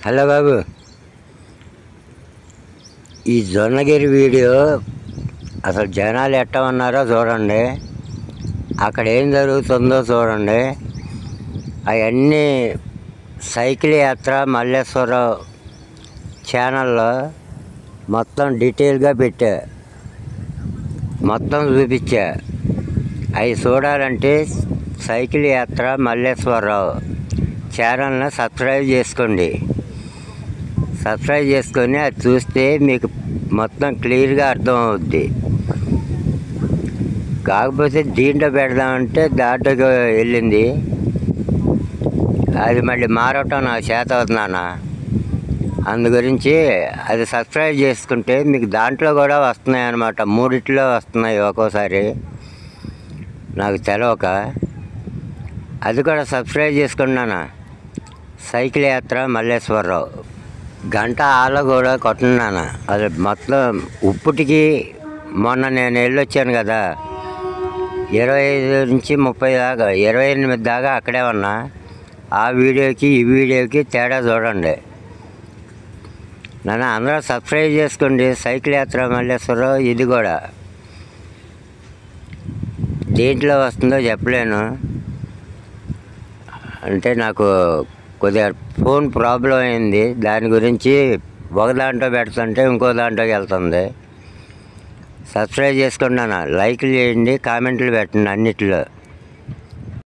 Hello బాబు, ఈ Jonnagiri video అసలు జనాలు ఎట్లా ఉన్నారో చూడండి. అక్కడ ఏం జరుగుతుందో చూడండి. అవన్నీ సైకిల్ యాత్ర మల్లేశ్వరరావు ఛానల్లో మొత్తం డీటెయిల్గా పెట్టా, మొత్తం చూపించా. అవి చూడాలంటే సైకిల్ యాత్ర మల్లేశ్వరరావు ఛానల్ని సబ్స్క్రైబ్ చేసుకోండి. సబ్స్క్రైబ్ చేసుకొని అది చూస్తే మీకు మొత్తం క్లియర్గా అర్థమవుద్ది. కాకపోతే దీంట్లో పెడదామంటే దాంట్లోకి వెళ్ళింది, అది మళ్ళీ మారటం నాకు చేత అవుతున్నానా. అందు గురించి అది సబ్స్క్రైబ్ చేసుకుంటే మీకు దాంట్లో కూడా వస్తున్నాయి అన్నమాట. మూడిట్లో వస్తున్నాయి ఒక్కోసారి, నాకు తెలవక. అది కూడా సబ్స్క్రైబ్ చేసుకున్నానా. సైకిల్ యాత్ర మల్లేశ్వరరావు గంట ఆలో కూడా కొట్టున్నాను. అది మొత్తం ఇప్పటికి మొన్న నేను వెళ్ళొచ్చాను కదా, 25 నుంచి 30 దాకా, 28 దాకా అక్కడే ఉన్నా. ఆ వీడియోకి ఈ వీడియోకి తేడా చూడండి. నన్ను అందరూ సబ్స్క్రైబ్ చేసుకోండి. సైకిల్ యాత్ర మల్లేశ్వరరావు ఇది కూడా దేంట్లో వస్తుందో చెప్పలేను. అంటే నాకు కొద్దిగా ఫోన్ ప్రాబ్లం అయింది, దాని గురించి ఒక దాంట్లో పెడుతుంటే ఇంకో దాంట్లోకి వెళ్తుంది. సబ్స్క్రైబ్ చేసుకున్నాను, లైక్లు చేయండి, కామెంట్లు పెట్టండి అన్నిట్లో.